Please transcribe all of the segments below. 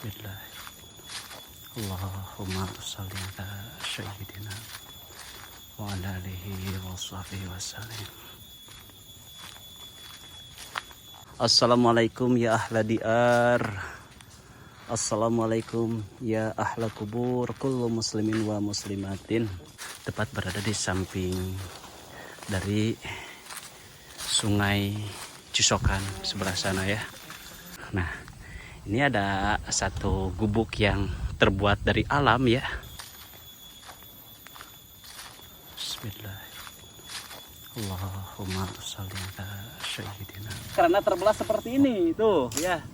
Bismillah. Allahumma sholli ala sayyidina wa ala alihi wa sahbihi wasallam. Assalamualaikum ya ahla diar. Assalamualaikum ya ahla kubur, kullu muslimin wa muslimatin. Tepat berada di samping dari sungai Cisokan sebelah sana ya. Nah, ini ada satu gubuk yang terbuat dari alam ya. Bismillah. Allahumma sholli ala sayyidina. Karena terbelah seperti ini tuh ya.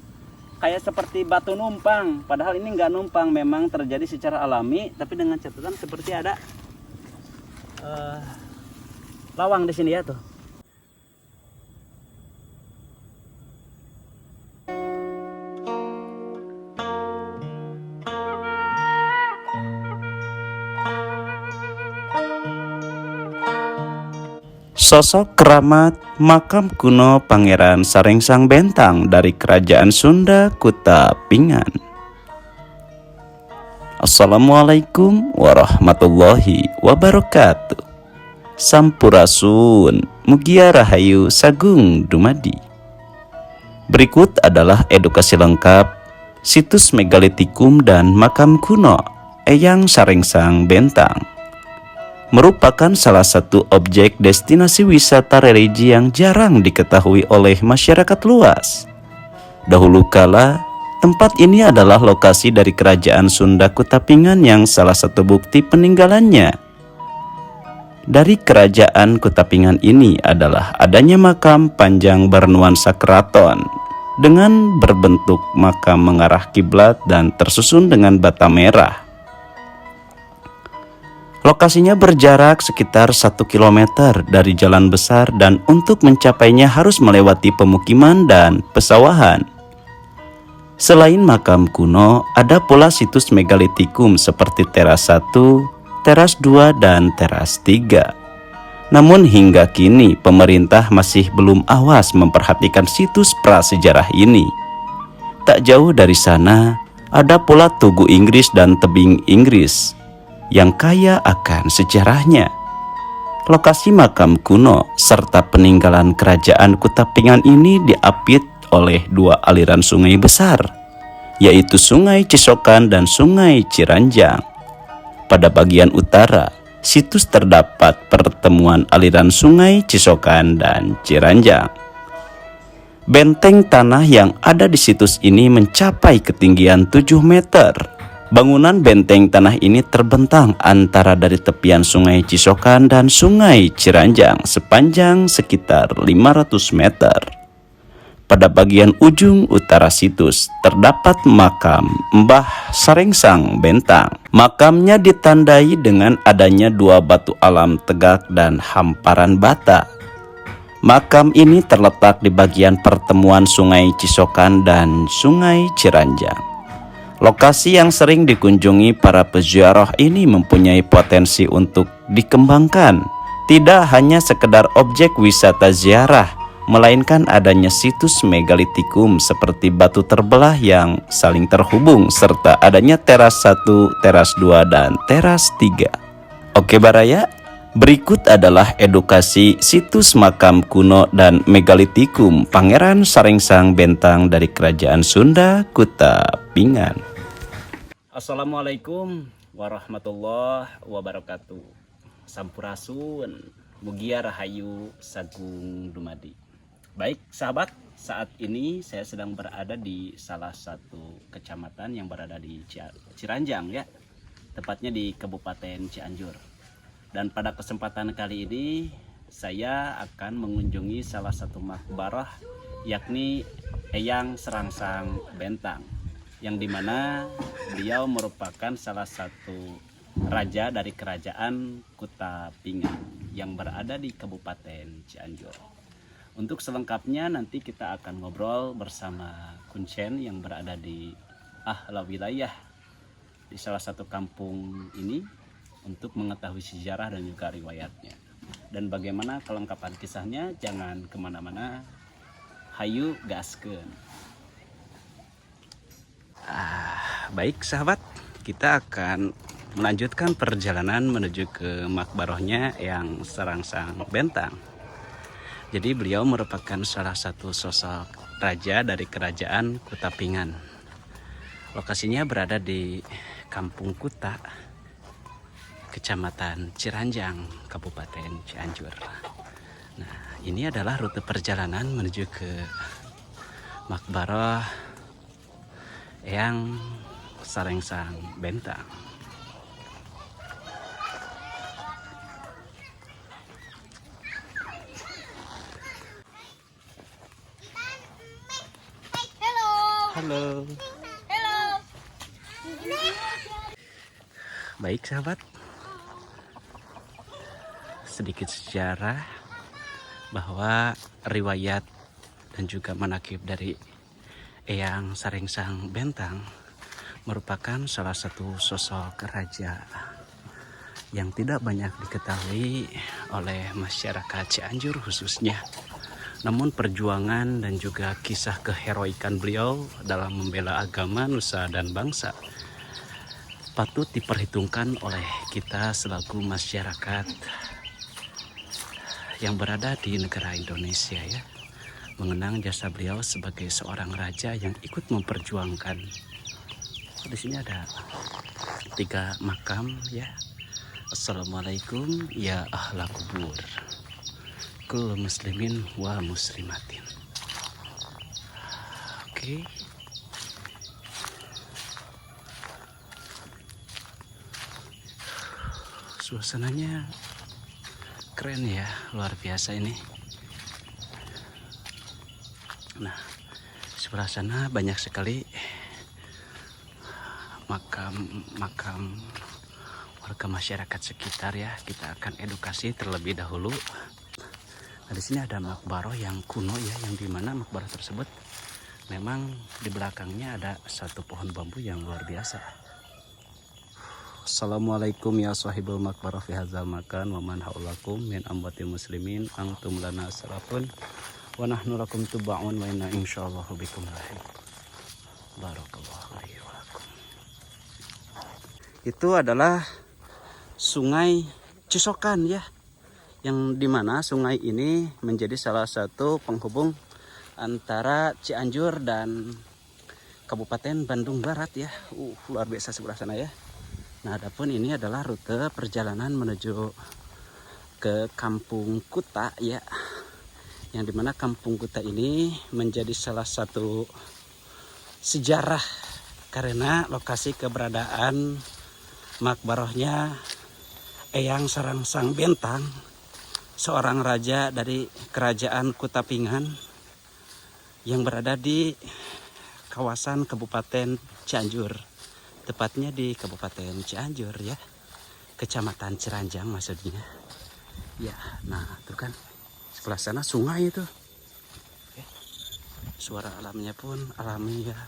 Kayak seperti batu numpang, padahal ini nggak numpang, memang terjadi secara alami, tapi dengan catatan seperti ada lawang di sini ya tuh. Sosok keramat makam kuno Pangeran Sarengsang Bentang dari Kerajaan Sunda Kutapingan. Assalamualaikum warahmatullahi wabarakatuh. Sampurasun, mugia rahayu sagung dumadi. Berikut adalah edukasi lengkap situs megalitikum dan makam kuno Eyang Sarengsang Bentang. Merupakan salah satu objek destinasi wisata religi yang jarang diketahui oleh masyarakat luas. Dahulu kala, tempat ini adalah lokasi dari Kerajaan Sunda Kutapingan yang salah satu bukti peninggalannya. Dari Kerajaan Kutapingan ini adalah adanya makam panjang bernuansa keraton dengan berbentuk makam mengarah kiblat dan tersusun dengan bata merah. Lokasinya berjarak sekitar 1 km dari jalan besar dan untuk mencapainya harus melewati pemukiman dan pesawahan. Selain makam kuno, ada pula situs megalitikum seperti teras 1, teras 2, dan teras 3. Namun hingga kini pemerintah masih belum awas memperhatikan situs prasejarah ini. Tak jauh dari sana, ada pula Tugu Inggris dan Tebing Inggris yang kaya akan sejarahnya. Lokasi makam kuno serta peninggalan Kerajaan Kutapingan ini diapit oleh 2 aliran sungai besar, yaitu Sungai Cisokan dan Sungai Ciranjang. Pada bagian utara, situs terdapat pertemuan aliran Sungai Cisokan dan Ciranjang. Benteng tanah yang ada di situs ini mencapai ketinggian 7 meter. Bangunan benteng tanah ini terbentang antara dari tepian Sungai Cisokan dan Sungai Ciranjang sepanjang sekitar 500 meter. Pada bagian ujung utara situs terdapat makam Mbah Sarengsang Bentang. Makamnya ditandai dengan adanya 2 batu alam tegak dan hamparan bata. Makam ini terletak di bagian pertemuan Sungai Cisokan dan Sungai Ciranjang. Lokasi yang sering dikunjungi para peziarah ini mempunyai potensi untuk dikembangkan. Tidak hanya sekedar objek wisata ziarah, melainkan adanya situs megalitikum seperti batu terbelah yang saling terhubung, serta adanya teras 1, teras 2, dan teras 3. Oke Baraya, berikut adalah edukasi situs makam kuno dan megalitikum Pangeran Sarengsang Bentang dari Kerajaan Sunda Kutapingan. Assalamualaikum warahmatullahi wabarakatuh. Sampurasun, mugia rahayu sagung dumadi. Baik sahabat, saat ini saya sedang berada di salah satu kecamatan yang berada di Ciranjang ya, tepatnya di Kabupaten Cianjur. Dan pada kesempatan kali ini saya akan mengunjungi salah satu makbarah, yakni Eyang Sarengsang Bentang, yang dimana beliau merupakan salah satu raja dari Kerajaan Kutapingan yang berada di Kabupaten Cianjur. Untuk selengkapnya nanti kita akan ngobrol bersama Kuncen yang berada di ahla wilayah di salah satu kampung ini untuk mengetahui sejarah dan juga riwayatnya. Dan bagaimana kelengkapan kisahnya, jangan kemana-mana, hayu gaskeun. Baik sahabat, kita akan melanjutkan perjalanan menuju ke makbarohnya yang Sarangsang Bentang. Jadi beliau merupakan salah satu sosok raja dari kerajaan Kutapingan. Lokasinya berada di Kampung Kuta, Kecamatan Ciranjang, Kabupaten Cianjur. Nah, ini adalah rute perjalanan menuju ke makbaroh yang Sarangsang Bentang. Halo. Baik sahabat, sedikit sejarah bahwa riwayat dan juga manakib dari Eyang Sarangsang Bentang merupakan salah satu sosok raja yang tidak banyak diketahui oleh masyarakat Cianjur khususnya. Namun perjuangan dan juga kisah keheroikan beliau dalam membela agama, nusa, dan bangsa patut diperhitungkan oleh kita selaku masyarakat yang berada di negara Indonesia ya. Mengenang jasa beliau sebagai seorang raja yang ikut memperjuangkan. Di sini ada 3 makam ya. Assalamualaikum ya ahla kubur. Kul muslimin wa muslimatin. Oke. Suasananya keren ya, luar biasa ini. Nah, sebelah sana banyak sekali makam warga masyarakat sekitar ya. Kita akan edukasi terlebih dahulu. Nah, di sini ada makbaroh yang kuno ya, yang dimana makbaroh tersebut memang di belakangnya ada satu pohon bambu yang luar biasa. Assalamualaikum ya sahibul makbaroh fi hadzal makan wa man haulakum min amwatil muslimin antum lana salafun wa nahnu lakum tubaun wa inna insyaallahu bikum lahiq. Barakallahu alaihi wa lakum. Itu adalah Sungai Cisokan ya, yang dimana sungai ini menjadi salah satu penghubung antara Cianjur dan Kabupaten Bandung Barat ya. Luar biasa sebelah sana ya. Nah, adapun ini adalah rute perjalanan menuju ke Kampung Kuta ya, yang dimana Kampung Kuta ini menjadi salah satu sejarah karena lokasi keberadaan makbarohnya Eyang Sarangsang Bentang, seorang raja dari kerajaan Kutapingan yang berada di kawasan Kabupaten Cianjur, tepatnya di Kabupaten Cianjur ya, Kecamatan Ciranjang maksudnya ya. Nah itu kan sebelah sana sungai itu. Oke. Suara alamnya pun alami ya.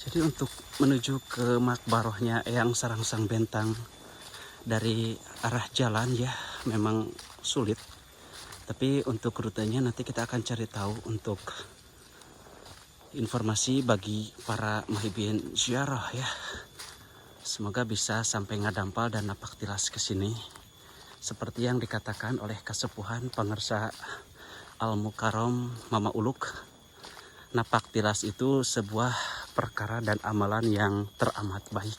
Jadi untuk menuju ke makbarohnya Eyang Sarangsang Bentang dari arah jalan ya memang sulit. Tapi untuk rutenya nanti kita akan cari tahu untuk informasi bagi para muhibin ziarah ya. Semoga bisa sampai ngadampal dan napak tilas ke sini. Seperti yang dikatakan oleh Kasepuhan Pangersa Al-Mukarram Mama Uluk, napak tilas itu sebuah perkara dan amalan yang teramat baik.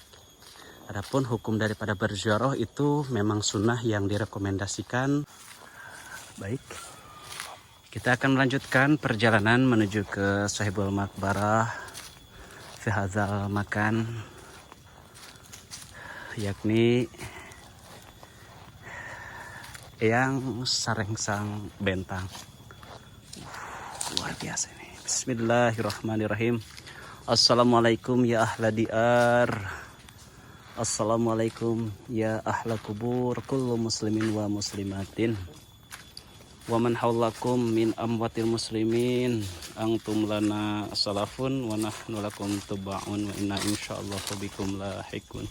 Adapun hukum daripada berziarah itu memang sunnah yang direkomendasikan. Baik, kita akan melanjutkan perjalanan menuju ke Sahibul Makbarah fi hadzal makan, yakni Eyang Sarangsang Bentang. Luar biasa ini. Bismillahirrahmanirrahim. Assalamualaikum ya ahla diar. Assalamualaikum ya ahla kubur. Kullu muslimin wa muslimatin wa man haulakum min amwatil muslimin antum lana salafun wa nahnu lakum tubaun wa inna insyaallahu bikum lahiqun.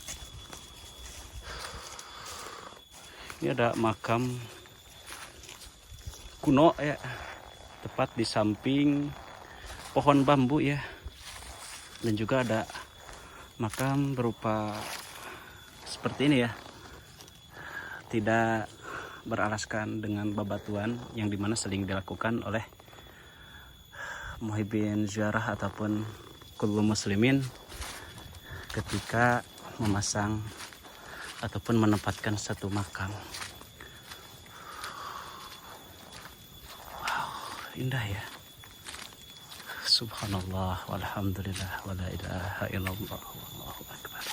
Ini ada makam kuno ya, tepat di samping pohon bambu ya. Dan juga ada makam berupa seperti ini ya, tidak beralaskan dengan bebatuan, yang dimana sering dilakukan oleh muhibbin ziarah ataupun kullu muslimin ketika memasang ataupun menempatkan satu makam. Wow, indah ya. Subhanallah walhamdulillah wala ilaha illallah wallahu akbar.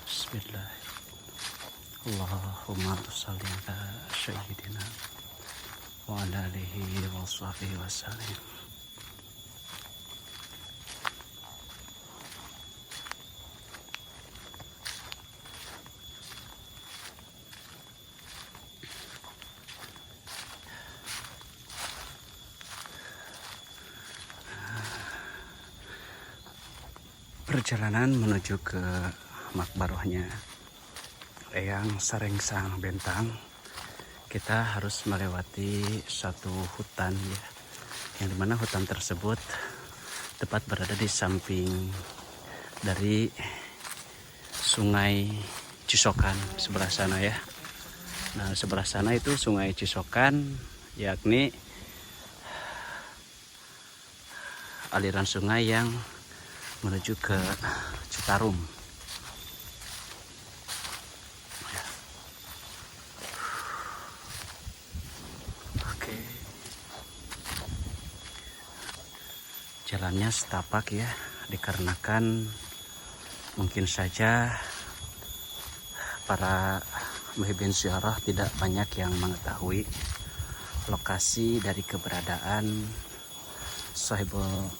Bismillahirrahmanirrahim. Allahumma shalli ala sayyidina wa ala alihi wa sahbihi wasallam. Perjalanan menuju ke makbarohnya Eyang Sarengsang Bentang, kita harus melewati satu hutan ya, yang dimana hutan tersebut tepat berada di samping dari Sungai Cisokan sebelah sana ya. Nah, sebelah sana itu Sungai Cisokan, yakni aliran sungai yang menuju ke Citarum. Oke. Jalannya setapak ya, dikarenakan mungkin saja para muhibbin ziarah tidak banyak yang mengetahui lokasi dari keberadaan sahibul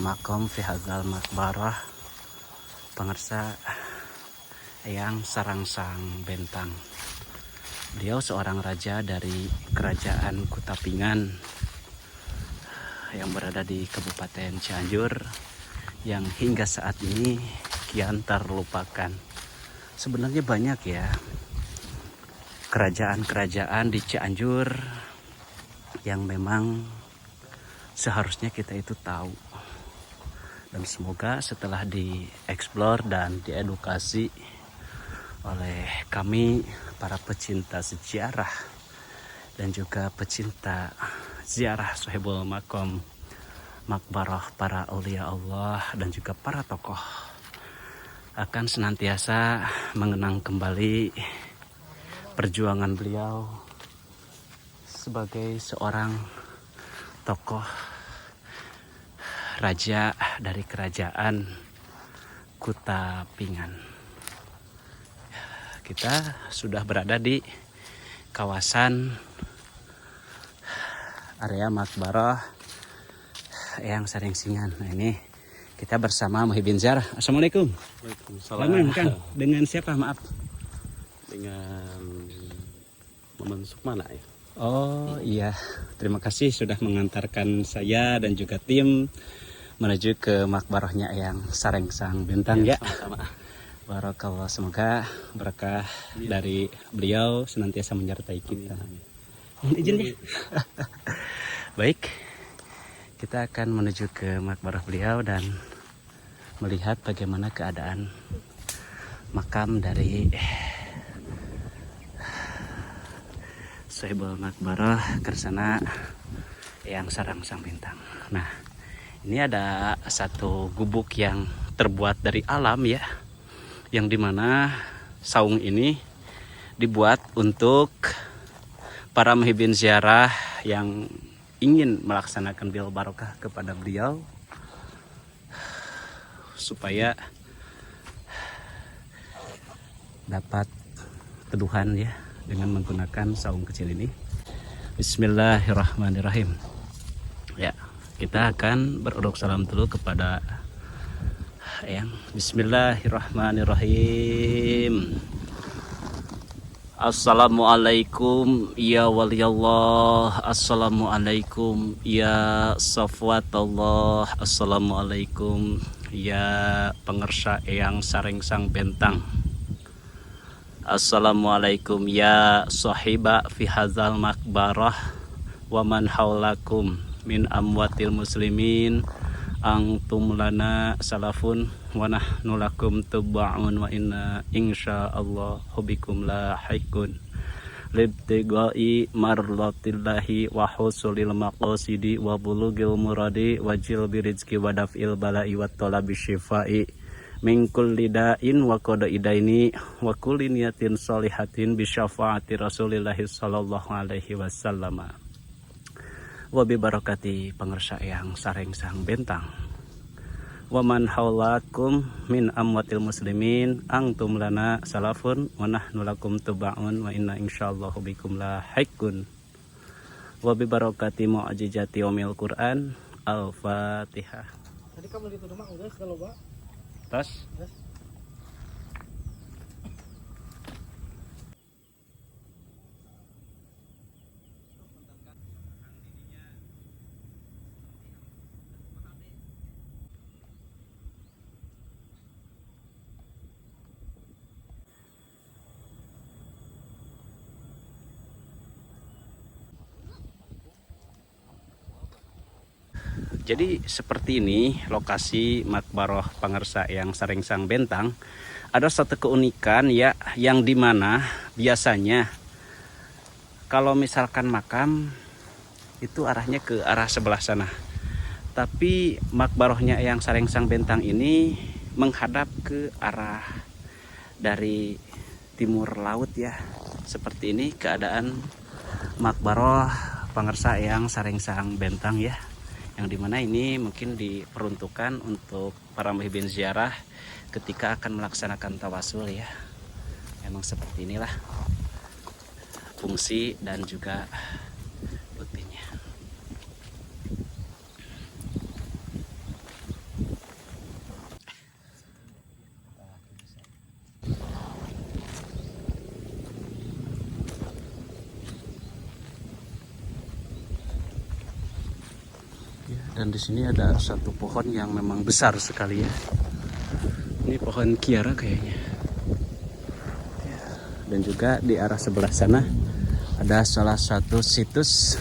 makom fi hadzal makbarah, pengarsa Eyang Sarengsang Bentang. Beliau seorang raja dari kerajaan Kutapingan yang berada di Kabupaten Cianjur, yang hingga saat ini kian terlupakan. Sebenarnya banyak ya kerajaan-kerajaan di Cianjur yang memang seharusnya kita itu tahu. Dan semoga setelah dieksplor dan diedukasi oleh kami para pecinta sejarah dan juga pecinta ziarah sahibul makom makbarah para aulia Allah dan juga para tokoh, akan senantiasa mengenang kembali perjuangan beliau sebagai seorang tokoh raja dari kerajaan Kutapingan. Kita sudah berada di kawasan area makbarah Eyang Sarengsang. Nah, ini kita bersama muhibbin ziarah. Assalamualaikum. Waalaikumsalam. Kang, dengan siapa? Maaf. Dengan Maman Sukmana ya. Oh iya, terima kasih sudah mengantarkan saya dan juga tim menuju ke makbarahnya Eyang Sarengsang Bentang ya. Sama-sama. Barakallah, semoga berkah dari beliau senantiasa menyertai kita. Izin ya. Baik, kita akan menuju ke makbarah beliau dan melihat bagaimana keadaan makam dari sahibul makbarah Kersana Eyang Sarengsang Bentang. Nah, ini ada satu gubuk yang terbuat dari alam ya, yang dimana saung ini dibuat untuk para muhibbin ziarah yang ingin melaksanakan bil barokah kepada beliau, supaya dapat teduhan ya dengan menggunakan saung kecil ini. Bismillahirrahmanirrahim. Ya, kita akan beruruk salam dulu kepada Eyang. Bismillahirrahmanirrahim. Assalamualaikum ya waliyallah, assalamualaikum ya safwatallah, assalamualaikum ya pengersa Eyang Sarengsang Bentang. Assalamualaikum ya sahiba fi hadzal makbarah wa man haulakum min amwatil muslimin antum lana salafun wa nahnu lakum tubba'un wa inna insyaallah bikum lahiqun libtigai marlatillahi wa husulil maqasidi wa bulugil muradi wa jilbi rizki wa daf'il bala'i wa talabi syifai min kulli da'in wa qada'idaini wa kulli niyatin sholihatin bi syafaati rasulillahi sallallahu alaihi wasallam wa bi barakati pangersa yang sareng sang bentang wa man haulakum min amwatil muslimin antum lana salafun wa nahnu lakum tubaun wa inna insyaallah bikum lahiqun wa bi barakati mu'jizati yaumil Qur'an. Al-Fatihah. Tadi kamu dituduh mah udah kalau Pak. Tas. Jadi seperti ini lokasi Makbaroh Pangersa yang Sarengsang Bentang. Ada satu keunikan ya, yang dimana biasanya kalau misalkan makam itu arahnya ke arah sebelah sana. Tapi Makbarohnya yang Sarengsang Bentang ini menghadap ke arah dari timur laut ya. Seperti ini keadaan Makbaroh Pangersa yang Sarengsang Bentang ya. Yang dimana ini mungkin diperuntukkan untuk para muhibin ziarah ketika akan melaksanakan tawasul ya. Memang seperti inilah fungsi dan juga rutinnya. Dan di sini ada satu pohon yang memang besar sekali ya. Ini pohon kiara kayaknya. Ya, dan juga di arah sebelah sana ada salah satu situs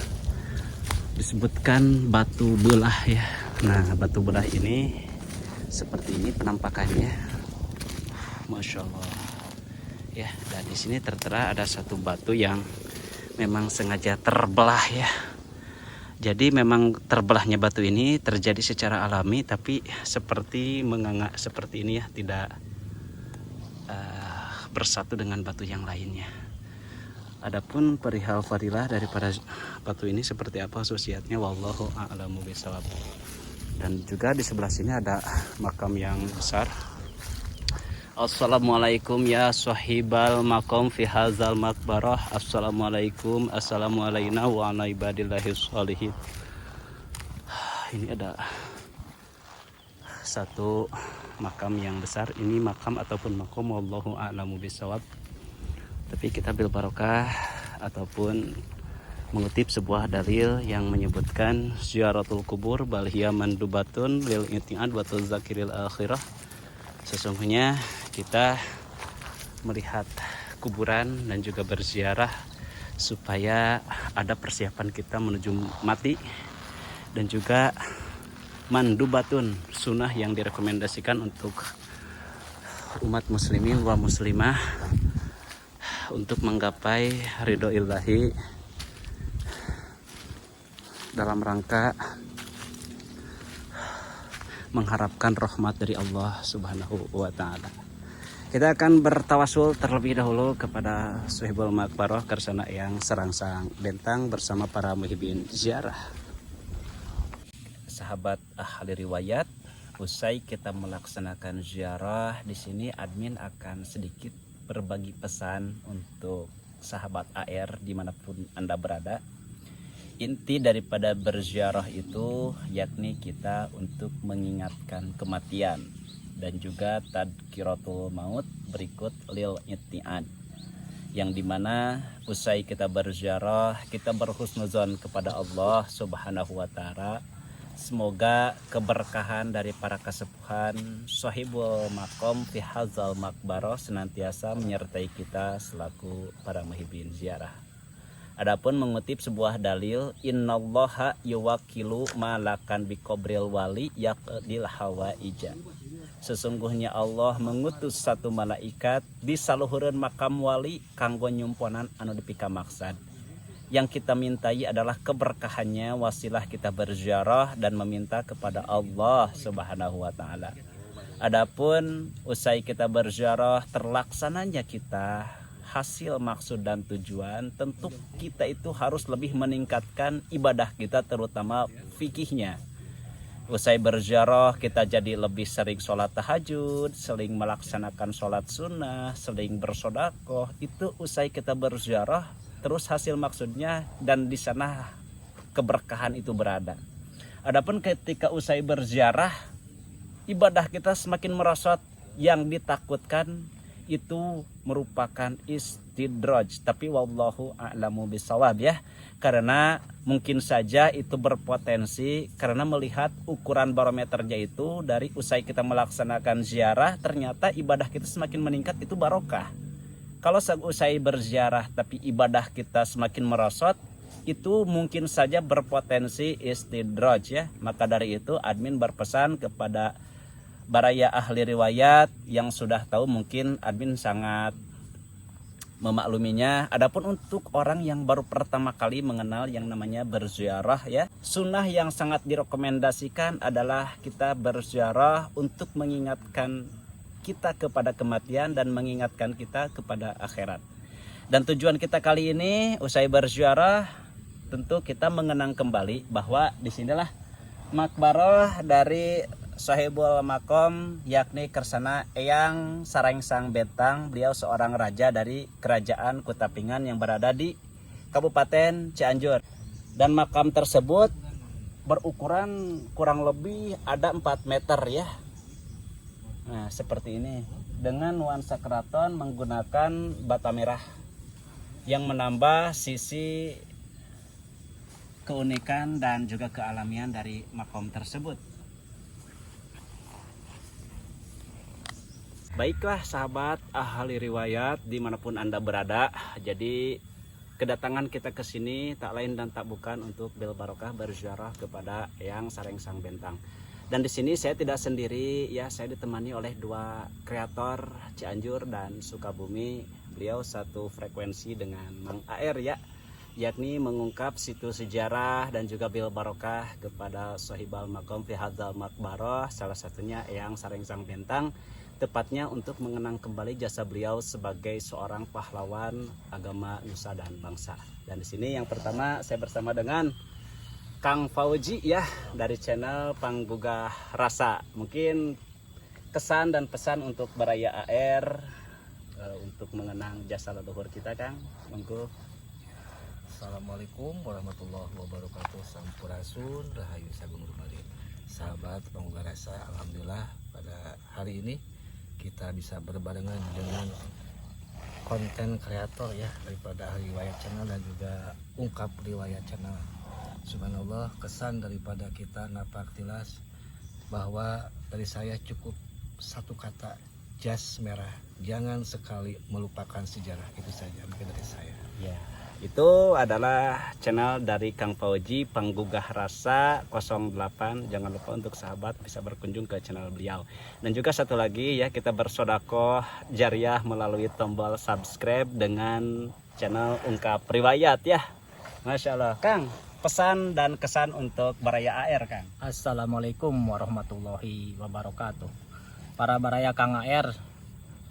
disebutkan batu belah ya. Nah, batu belah ini seperti ini penampakannya. Masya Allah. Ya, dan di sini tertera ada satu batu yang memang sengaja terbelah ya. Jadi memang terbelahnya batu ini terjadi secara alami, tapi seperti menganga seperti ini ya, tidak bersatu dengan batu yang lainnya. Adapun perihal fadilah daripada batu ini seperti apa khususiyatnya, wallahu a'lamu bishawab. Dan juga di sebelah sini ada makam yang besar. Assalamualaikum ya sahibal makom fi hazal makbarah. Assalamualaikum, assalamualaikum wa ala ibadillahi sholihin. Ini ada satu makam yang besar. Ini makam ataupun makom, wallahu a'lamu bishawab. Tapi kita bil barokah ataupun mengutip sebuah dalil yang menyebutkan ziaratul kubur bal hiya mandubatun lil itiad wa tazakiril akhirah. Sesungguhnya kita melihat kuburan dan juga berziarah supaya ada persiapan kita menuju mati, dan juga mandubatun sunnah yang direkomendasikan untuk umat muslimin wa muslimah untuk menggapai ridho ilahi dalam rangka mengharapkan rahmat dari Allah Subhanahu wa Ta'ala. Kita akan bertawasul terlebih dahulu kepada Sohibul Makbaroh Kersana yang Sarangsang Bentang bersama para muhibin ziarah. Sahabat ahli riwayat, usai kita melaksanakan ziarah di sini, admin akan sedikit berbagi pesan untuk sahabat AR dimanapun Anda berada. Inti daripada berziarah itu yakni kita untuk mengingatkan kematian dan juga tadkiratul maut berikut lil itiad, yang dimana usai kita berziarah kita berhusnuzon kepada Allah Subhanahu wa Ta'ala Semoga keberkahan dari para kesepuhan Sohibul Makom fi hadzal makbaroh senantiasa menyertai kita selaku para muhibbin ziarah. Adapun mengutip sebuah dalil, innallaha yuwakilu malakan biqobril wali yaqdil hawaija. Sesungguhnya Allah mengutus satu malaikat di saluhureun makam wali kanggo nyumponan anu dipika maksad. Yang kita mintai adalah keberkahannya, wasilah kita berziarah dan meminta kepada Allah Subhanahu wa taala. Adapun usai kita berziarah terlaksananya kita hasil maksud dan tujuan, tentu kita itu harus lebih meningkatkan ibadah kita, terutama fikihnya. Usai berziarah kita jadi lebih sering sholat tahajud, sering melaksanakan sholat sunnah, sering bersodakoh. Itu usai kita berziarah, terus hasil maksudnya, dan di sana keberkahan itu berada. Adapun ketika usai berziarah, ibadah kita semakin merosot, yang ditakutkan itu merupakan istidraj, tapi wallahu a'lamu bisawab ya, karena mungkin saja itu berpotensi karena melihat ukuran barometernya itu dari usai kita melaksanakan ziarah, ternyata ibadah kita semakin meningkat, itu barokah. Kalau usai berziarah tapi ibadah kita semakin merosot, itu mungkin saja berpotensi istidraj ya. Maka dari itu admin berpesan kepada baraya ahli riwayat yang sudah tahu, mungkin admin sangat memakluminya. Adapun untuk orang yang baru pertama kali mengenal yang namanya berziarah ya, sunnah yang sangat direkomendasikan adalah kita berziarah untuk mengingatkan kita kepada kematian dan mengingatkan kita kepada akhirat. Dan tujuan kita kali ini usai berziarah, tentu kita mengenang kembali bahwa disinilah makbarah dari Sohibul Makom, yakni Kersana Eyang Sarengsang Bentang. Beliau seorang raja dari kerajaan Kutapingan yang berada di Kabupaten Cianjur. Dan makam tersebut berukuran kurang lebih ada 4 meter ya. Nah seperti ini, dengan nuansa keraton menggunakan bata merah yang menambah sisi keunikan dan juga kealamian dari makom tersebut. Baiklah sahabat ahli riwayat dimanapun Anda berada, jadi kedatangan kita ke sini tak lain dan tak bukan untuk bil barokah berziarah kepada Eyang Sarengsang Bentang. Dan di sini saya tidak sendiri ya, saya ditemani oleh 2 kreator Cianjur dan Sukabumi. Beliau satu frekuensi dengan Mang AR ya, yakni mengungkap situs sejarah dan juga bil barokah kepada Sohibul Makom fi hadzal makbaroh, salah satunya Eyang Sarengsang Bentang, tepatnya untuk mengenang kembali jasa beliau sebagai seorang pahlawan agama nusa dan bangsa. Dan di sini yang pertama saya bersama dengan Kang Fauji ya, dari channel Panggugah Rasa. Mungkin kesan dan pesan untuk baraya AR untuk mengenang jasa leluhur kita, Kang. Monggo. Assalamualaikum warahmatullahi wabarakatuh. Sampurasun Rahayu Sagung Rumali. Sahabat Panggugah Rasa, alhamdulillah pada hari ini kita bisa berbarengan dengan konten kreator ya daripada ahli riwayat channel dan juga ungkap riwayat channel. Subhanallah, kesan daripada kita napak tilas bahwa dari saya cukup satu kata, jas merah, jangan sekali melupakan sejarah. Itu saja mungkin dari saya ya. Itu adalah channel dari Kang Fauji, Panggugah Rasa 08. Jangan lupa untuk sahabat bisa berkunjung ke channel beliau. Dan juga satu lagi ya, kita bersodakoh jariah melalui tombol subscribe dengan channel Ungkap Riwayat ya. Masya Allah. Kang, pesan dan kesan untuk baraya AR, Kang. Assalamualaikum warahmatullahi wabarakatuh. Para baraya Kang AR,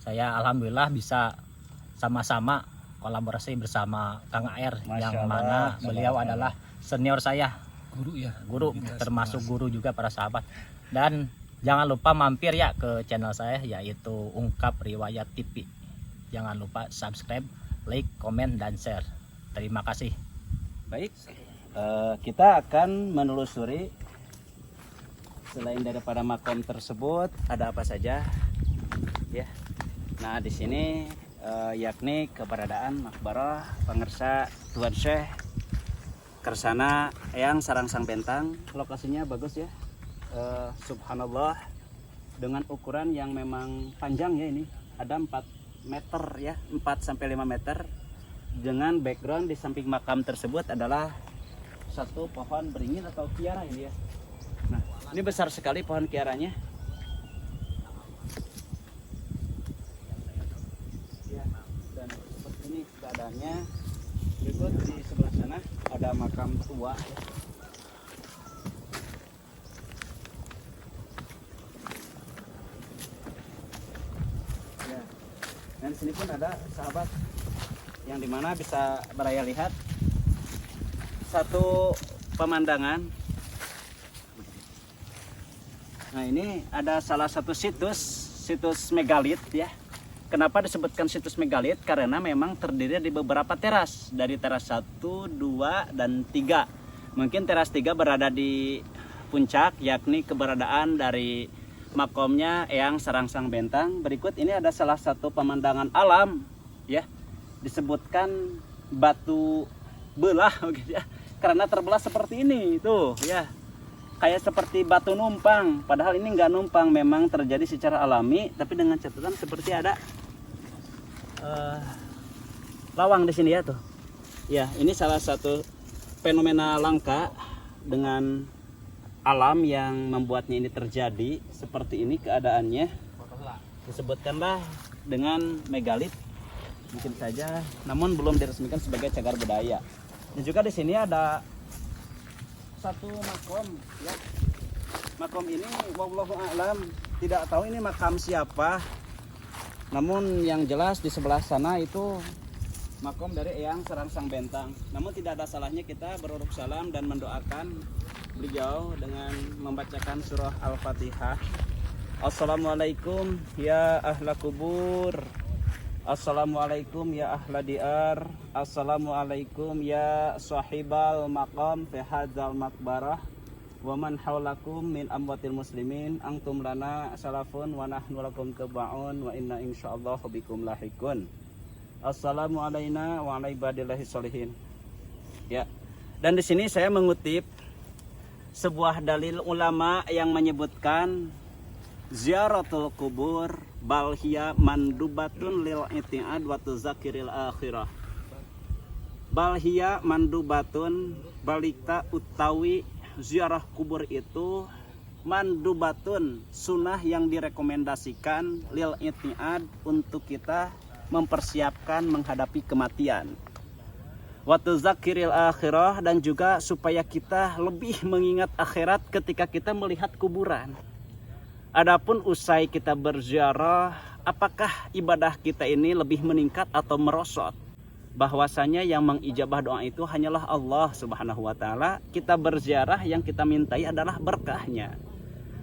saya alhamdulillah bisa sama-sama kolaborasi bersama Kang AR, yang mana beliau adalah senior saya, guru termasuk guru juga para sahabat. Dan jangan lupa mampir ya ke channel saya, yaitu Ungkap Riwayat TV. Jangan lupa subscribe, like, komen, dan share. Terima kasih. Baik, kita akan menelusuri selain daripada makom tersebut ada apa saja ya. Nah di sini yakni keberadaan makbarah Pangersa Tuan Syekh Kersana Eyang Sarangsang Bentang. Lokasinya bagus ya. Subhanallah, dengan ukuran yang memang panjang ya, ini ada 4 meter ya, 4 sampai 5 meter. Dengan background di samping makam tersebut adalah satu pohon beringin atau kiara ini ya. Nah, ini besar sekali pohon kiaranya. Ya, dan seperti ini keadaannya. Berikut di sebelah sana ada makam tua ya. Ya. Dan sini pun ada sahabat yang dimana bisa beraya lihat satu pemandangan. Nah, ini ada salah satu situs megalit ya. Kenapa disebutkan situs megalit? Karena memang terdiri di beberapa teras. Dari teras 1, 2, dan 3. Mungkin teras 3 berada di puncak, yakni keberadaan dari makomnya Eyang Sarangsang Bentang. Berikut ini ada salah satu pemandangan alam ya. Disebutkan batu belah gitu ya. Karena terbelah seperti ini tuh ya. Kayak seperti batu numpang, padahal ini nggak numpang, memang terjadi secara alami, tapi dengan catatan seperti ada lawang di sini ya tuh. Ya, ini salah satu fenomena langka dengan alam yang membuatnya ini terjadi seperti ini keadaannya. Disebutkanlah dengan megalit, mungkin saja, namun belum diresmikan sebagai cagar budaya. Dan juga di sini ada satu makom ya. Makom ini wallahu a'lam, tidak tahu ini makam siapa. Namun yang jelas di sebelah sana itu makom dari Eyang Sarangsang Bentang. Namun tidak ada salahnya kita beruruk salam dan mendoakan beliau dengan membacakan surah Al-Fatihah. Assalamualaikum ya ahla kubur. Assalamualaikum ya ahla diar. Assalamualaikum ya sahibal maqam fi hadzal maqbarah wa man haulakum min amwatil muslimin antum lana salafun wa nahnu lakum tabaun wa inna insyaallah bikum lahikun. Assalamu alayna wa ala ibadillahi sholihin. Ya. Dan di sini saya mengutip sebuah dalil ulama yang menyebutkan ziaratul kubur bal hiya mandubatun lil itiad wa tuzakiril akhirah. Bal hiya mandubatun, balikta utawi ziarah kubur itu mandubatun, sunnah yang direkomendasikan lil itiad, untuk kita mempersiapkan menghadapi kematian. Wa tuzakiril akhirah, dan juga supaya kita lebih mengingat akhirat ketika kita melihat kuburan. Adapun usai kita berziarah, apakah ibadah kita ini lebih meningkat atau merosot? Bahwasanya yang mengijabah doa itu hanyalah Allah Subhanahu wa taala. Kita berziarah, yang kita mintai adalah berkahnya.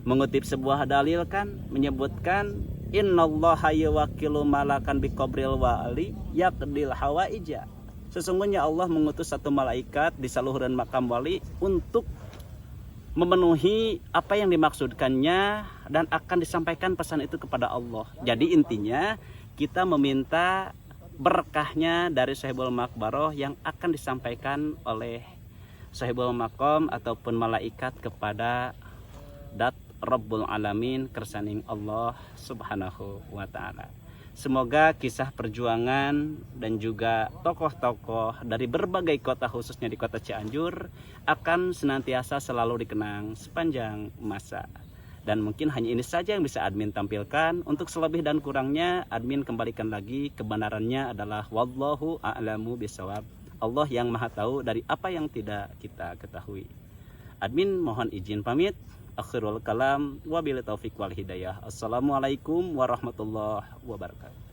Mengutip sebuah dalil kan menyebutkan innallaha yuwakkilu malakan biqabril wali yaqdil hawaija. Sesungguhnya Allah mengutus satu malaikat di saluran makam wali untuk memenuhi apa yang dimaksudkannya dan akan disampaikan pesan itu kepada Allah. Jadi intinya kita meminta berkahnya dari sahibul maqbarah yang akan disampaikan oleh sahibul maqam ataupun malaikat kepada dat Rabbul Alamin, kersaning Allah Subhanahu wa taala. Semoga kisah perjuangan dan juga tokoh-tokoh dari berbagai kota, khususnya di kota Cianjur, akan senantiasa selalu dikenang sepanjang masa. Dan mungkin hanya ini saja yang bisa admin tampilkan. Untuk selebih dan kurangnya, admin kembalikan lagi kebenarannya adalah wallahu a'lamu bisawab. Allah yang maha tahu dari apa yang tidak kita ketahui. Admin mohon izin pamit. Akhirul kalam, wabillahi taufiq wal hidayah. Assalamualaikum warahmatullahi wabarakatuh.